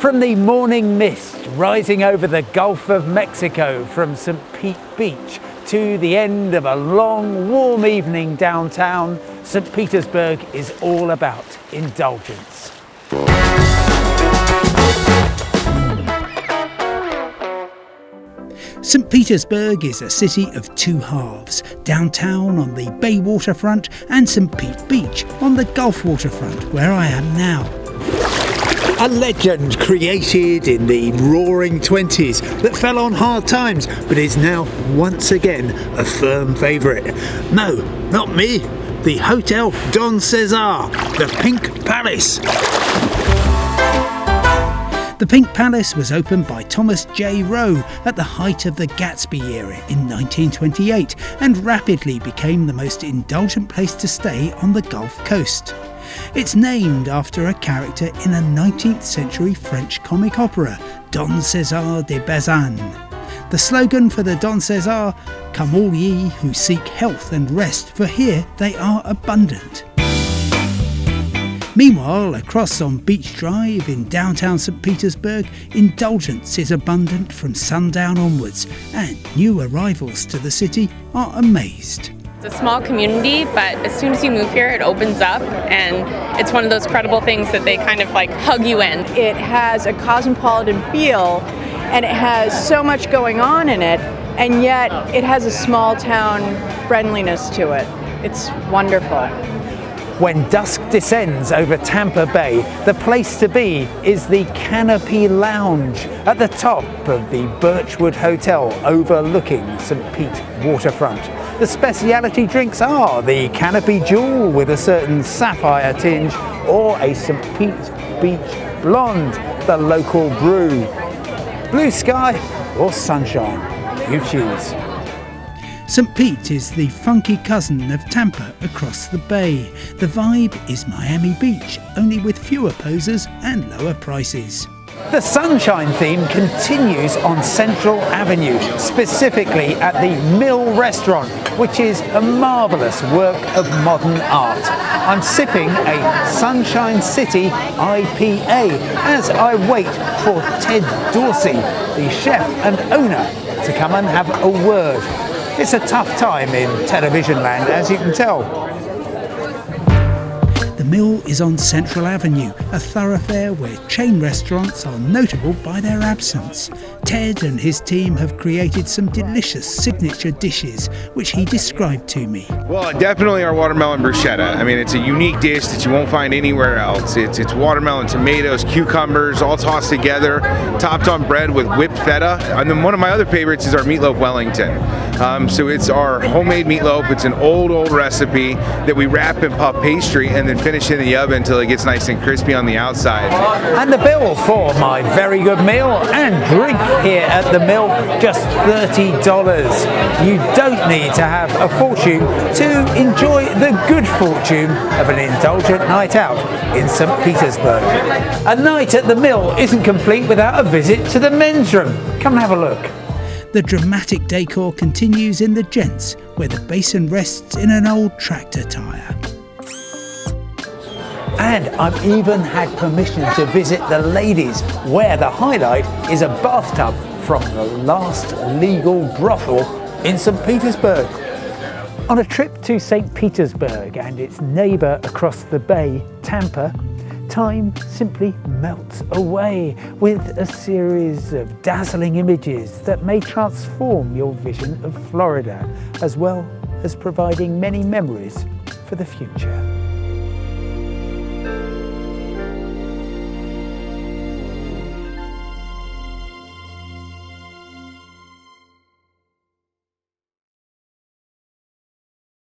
From the morning mist rising over the Gulf of Mexico from St. Pete Beach to the end of a long, warm evening downtown, St. Petersburg is all about indulgence. St. Petersburg is a city of two halves, downtown on the Bay waterfront and St. Pete Beach on the Gulf waterfront, where I am now. A legend created in the roaring 20s that fell on hard times but is now once again a firm favourite. No, not me, the Hotel Don Cesar, the Pink Palace. The Pink Palace was opened by Thomas J. Rowe at the height of the Gatsby era in 1928 and rapidly became the most indulgent place to stay on the Gulf Coast. It's named after a character in a 19th century French comic opera, Don Cesar de Bazan. The slogan for the Don Cesar, "Come all ye who seek health and rest, for here they are abundant." Meanwhile, across on Beach Drive in downtown St. Petersburg, indulgence is abundant from sundown onwards, and new arrivals to the city are amazed. It's a small community, but as soon as you move here, it opens up, and it's one of those credible things that they kind of like hug you in. It has a cosmopolitan feel, and it has so much going on in it, and yet it has a small town friendliness to it. It's wonderful. When dusk descends over Tampa Bay, the place to be is the Canopy Lounge at the top of the Birchwood Hotel overlooking St. Pete waterfront. The speciality drinks are the Canopy Jewel with a certain sapphire tinge or a St. Pete Beach Blonde, the local brew. Blue sky or sunshine, you choose. St. Pete is the funky cousin of Tampa across the bay. The vibe is Miami Beach, only with fewer posers and lower prices. The sunshine theme continues on Central Avenue, specifically at the Mill Restaurant, which is a marvellous work of modern art. I'm sipping a Sunshine City IPA as I wait for Ted Dorsey, the chef and owner, to come and have a word. It's a tough time in television land, as you can tell. The Mill is on Central Avenue, a thoroughfare where chain restaurants are notable by their absence. Ted and his team have created some delicious signature dishes, which he described to me. Well, definitely our watermelon bruschetta. I mean, it's a unique dish that you won't find anywhere else. It's watermelon, tomatoes, cucumbers, all tossed together, topped on bread with whipped feta. And then one of my other favorites is our meatloaf Wellington. So it's our homemade meatloaf. It's an old recipe that we wrap in puff pastry and then finish in the oven until it gets nice and crispy on the outside. And the bill for my very good meal and drink here at the Mill, just $30. You don't need to have a fortune to enjoy the good fortune of an indulgent night out in St. Petersburg. A night at the Mill isn't complete without a visit to the men's room. Come and have a look. The dramatic decor continues in the gents, where the basin rests in an old tractor tyre. And I've even had permission to visit the ladies, where the highlight is a bathtub from the last legal brothel in St. Petersburg. On a trip to St. Petersburg and its neighbour across the bay, Tampa, time simply melts away with a series of dazzling images that may transform your vision of Florida, as well as providing many memories for the future.